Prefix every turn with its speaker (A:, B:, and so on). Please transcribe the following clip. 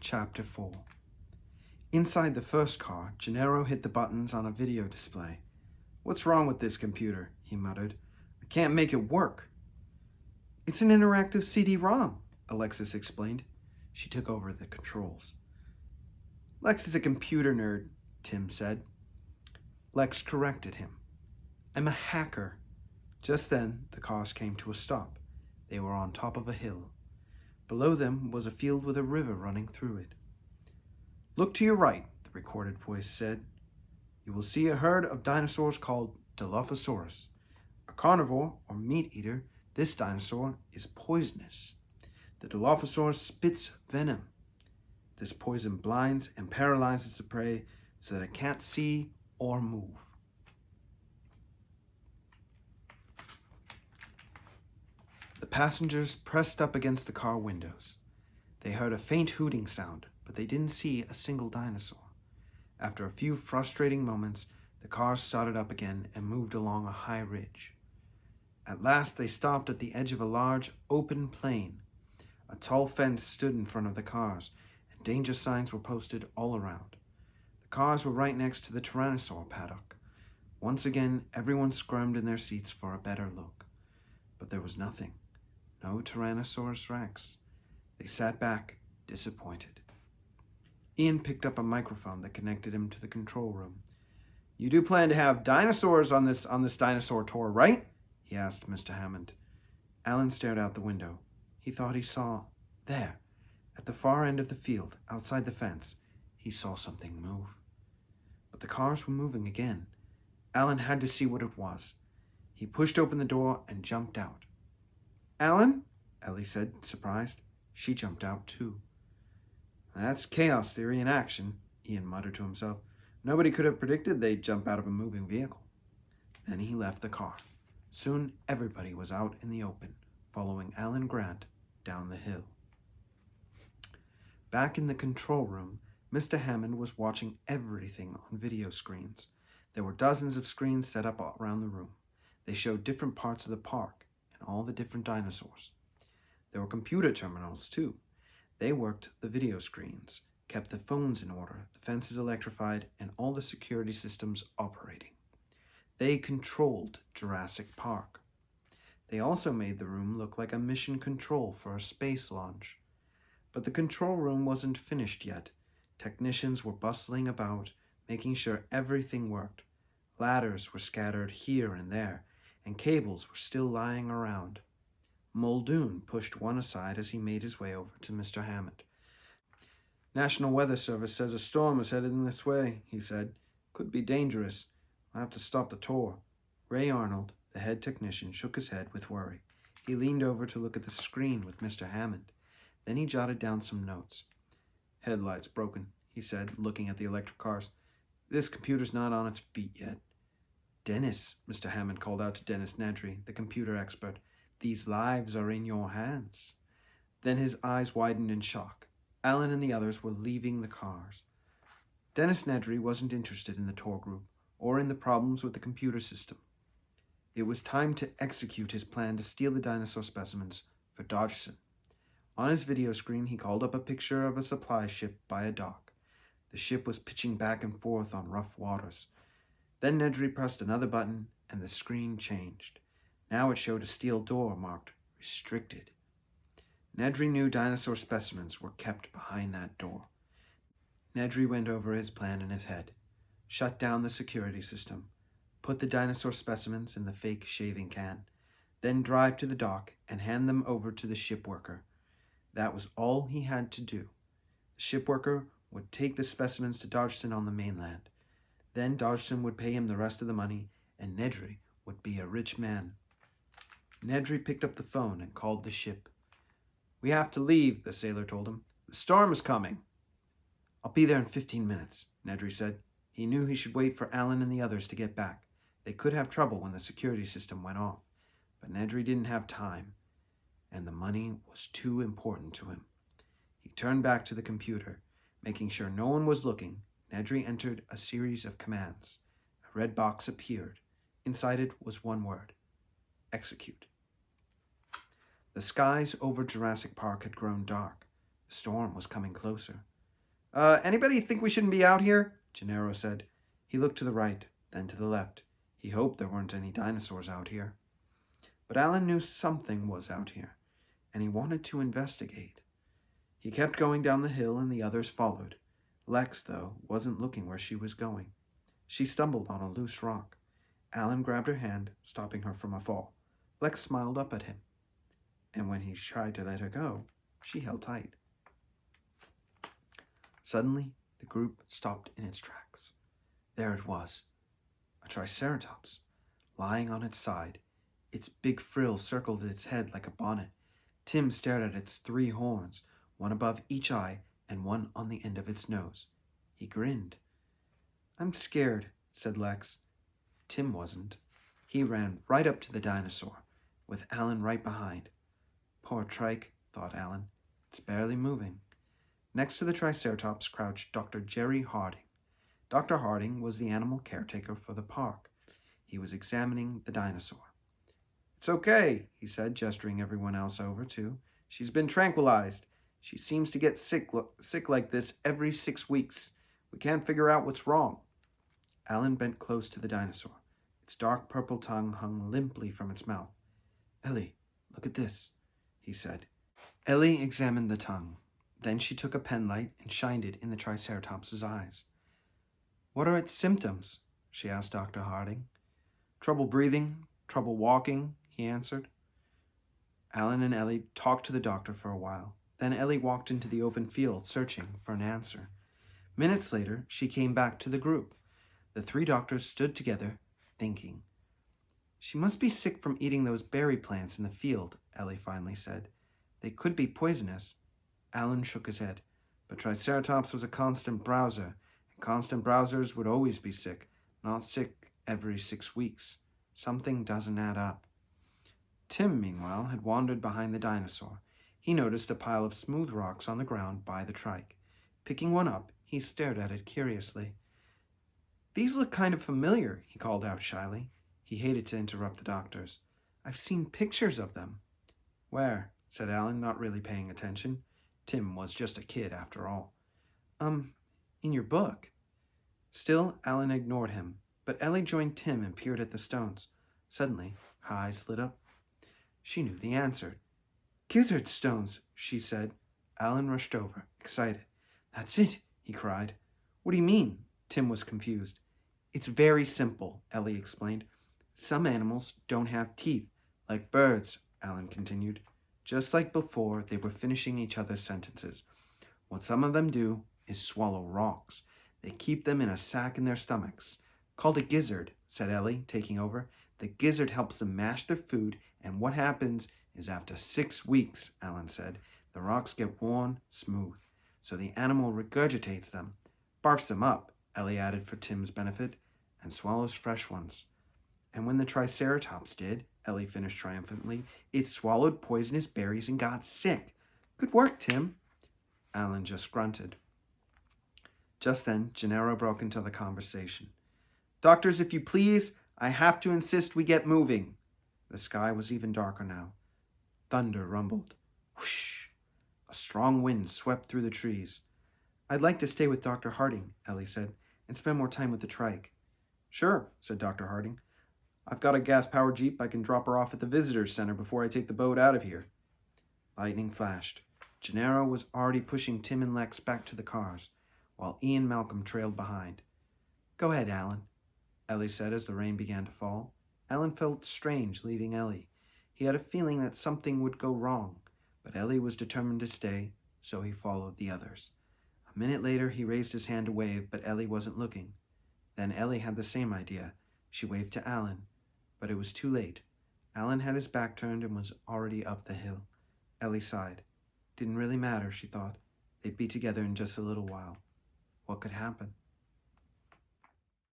A: Chapter 4. Inside the first car, Gennaro hit the buttons on a video display. "What's wrong with this computer?" he muttered. "I can't make it work." "It's an interactive CD-ROM," Alexis explained. She took over the controls. "Lex is a computer nerd," Tim said. Lex corrected him. "I'm a hacker." Just then, the cars came to a stop. They were on top of a hill. Below them was a field with a river running through it. "Look to your right," the recorded voice said. "You will see a herd of dinosaurs called Dilophosaurus. A carnivore or meat eater, this dinosaur is poisonous. The Dilophosaurus spits venom. This poison blinds and paralyzes the prey so that it can't see or move." The passengers pressed up against the car windows. They heard a faint hooting sound, but they didn't see a single dinosaur. After a few frustrating moments, the cars started up again and moved along a high ridge. At last they stopped at the edge of a large, open plain. A tall fence stood in front of the cars, and danger signs were posted all around. The cars were right next to the Tyrannosaur paddock. Once again, everyone squirmed in their seats for a better look. But there was nothing. No Tyrannosaurus Rex. They sat back, disappointed. Ian picked up a microphone that connected him to the control room. "You do plan to have dinosaurs on this dinosaur tour, right?" he asked Mr. Hammond. Alan stared out the window. He thought he saw, there, at the far end of the field, outside the fence, he saw something move. But the cars were moving again. Alan had to see what it was. He pushed open the door and jumped out. "Alan?" Ellie said, surprised. She jumped out too. "That's chaos theory in action," Ian muttered to himself. "Nobody could have predicted they'd jump out of a moving vehicle." Then he left the car. Soon everybody was out in the open, following Alan Grant down the hill. Back in the control room, Mr. Hammond was watching everything on video screens. There were dozens of screens set up around the room. They showed different parts of the park and all the different dinosaurs. There were computer terminals too. They worked the video screens, kept the phones in order, the fences electrified, and all the security systems operating. They controlled Jurassic Park. They also made the room look like a mission control for a space launch. But the control room wasn't finished yet. Technicians were bustling about, making sure everything worked. Ladders were scattered here and there, and cables were still lying around. Muldoon pushed one aside as he made his way over to Mr. Hammond. "National Weather Service says a storm is headed in this way," he said. "Could be dangerous. I'll have to stop the tour." Ray Arnold, the head technician, shook his head with worry. He leaned over to look at the screen with Mr. Hammond. Then he jotted down some notes. "Headlights broken," he said, looking at the electric cars. "This computer's not on its feet yet." "Dennis," Mr. Hammond called out to Dennis Nedry, the computer expert, "these lives are in your hands." Then his eyes widened in shock. Alan and the others were leaving the cars. Dennis Nedry wasn't interested in the tour group or in the problems with the computer system. It was time to execute his plan to steal the dinosaur specimens for Dodgson. On his video screen, he called up a picture of a supply ship by a dock. The ship was pitching back and forth on rough waters. Then Nedry pressed another button, and the screen changed. Now it showed a steel door marked Restricted. Nedry knew dinosaur specimens were kept behind that door. Nedry went over his plan in his head. Shut down the security system. Put the dinosaur specimens in the fake shaving can. Then drive to the dock and hand them over to the ship worker. That was all he had to do. The ship worker would take the specimens to Dodgson on the mainland. Then Dodgson would pay him the rest of the money, and Nedry would be a rich man. Nedry picked up the phone and called the ship. "We have to leave," the sailor told him. "The storm is coming." "I'll be there in 15 minutes, Nedry said. He knew he should wait for Alan and the others to get back. They could have trouble when the security system went off. But Nedry didn't have time, and the money was too important to him. He turned back to the computer. Making sure no one was looking, Nedry entered a series of commands. A red box appeared. Inside it was one word: execute. The skies over Jurassic Park had grown dark. The storm was coming closer. Anybody think we shouldn't be out here? Gennaro said. He looked to the right, then to the left. He hoped there weren't any dinosaurs out here. But Alan knew something was out here, and he wanted to investigate. He kept going down the hill, and the others followed. Lex, though, wasn't looking where she was going. She stumbled on a loose rock. Alan grabbed her hand, stopping her from a fall. Lex smiled up at him, and when he tried to let her go, she held tight. Suddenly, the group stopped in its tracks. There it was, a triceratops, lying on its side. Its big frill circled its head like a bonnet. Tim stared at its 3 horns, one above each eye and one on the end of its nose. He grinned. "I'm scared," said Lex. Tim wasn't. He ran right up to the dinosaur, with Alan right behind. Poor trike, thought Alan. It's barely moving. Next to the Triceratops crouched Dr. Jerry Harding. Dr. Harding was the animal caretaker for the park. He was examining the dinosaur. "It's okay," he said, gesturing everyone else over too. "She's been tranquilized. She seems to get sick like this every 6 weeks. We can't figure out what's wrong." Alan bent close to the dinosaur. Its dark purple tongue hung limply from its mouth. "Ellie, look at this," he said. Ellie examined the tongue. Then she took a penlight and shined it in the Triceratops's eyes. "What are its symptoms?" she asked Dr. Harding. "Trouble breathing, trouble walking," he answered. Alan and Ellie talked to the doctor for a while. Then Ellie walked into the open field, searching for an answer. Minutes later, she came back to the group. The 3 doctors stood together, thinking. "She must be sick from eating those berry plants in the field," Ellie finally said. "They could be poisonous." Alan shook his head. But Triceratops was a constant browser, and constant browsers would always be sick, not sick every 6 weeks. Something doesn't add up. Tim, meanwhile, had wandered behind the dinosaur. He noticed a pile of smooth rocks on the ground by the trike. Picking one up, he stared at it curiously. "These look kind of familiar," he called out shyly. He hated to interrupt the doctors. "I've seen pictures of them." "Where?" said Alan, not really paying attention. Tim was just a kid, after all. In your book." Still, Alan ignored him, but Ellie joined Tim and peered at the stones. Suddenly, her eyes lit up. She knew the answer. "Gizzard stones," she said. Alan rushed over, excited. "That's it," he cried. "What do you mean?" Tim was confused. "It's very simple," Ellie explained. "Some animals don't have teeth, like birds," Alan continued. Just like before, they were finishing each other's sentences. "What some of them do is swallow rocks. They keep them in a sack in their stomachs. Called a gizzard," said Ellie, taking over. "The gizzard helps them mash their food, and what happens is after 6 weeks," Alan said, "the rocks get worn smooth. So the animal regurgitates them, barfs them up," Ellie added for Tim's benefit, "and swallows fresh ones." "And when the Triceratops did," Ellie finished triumphantly, "it swallowed poisonous berries and got sick. Good work, Tim." Alan just grunted. Just then, Gennaro broke into the conversation. "Doctors, if you please, I have to insist we get moving." The sky was even darker now. Thunder rumbled. Whoosh! A strong wind swept through the trees. "I'd like to stay with Dr. Harding," Ellie said, "and spend more time with the trike." "Sure," said Dr. Harding. "I've got a gas-powered Jeep. I can drop her off at the visitor's center before I take the boat out of here." Lightning flashed. Gennaro was already pushing Tim and Lex back to the cars, while Ian Malcolm trailed behind. "Go ahead, Alan," Ellie said as the rain began to fall. Alan felt strange leaving Ellie. He had a feeling that something would go wrong, but Ellie was determined to stay, so he followed the others. A minute later, he raised his hand to wave, but Ellie wasn't looking. Then Ellie had the same idea. She waved to Alan, but it was too late. Alan had his back turned and was already up the hill. Ellie sighed. Didn't really matter, she thought. They'd be together in just a little while. What could happen?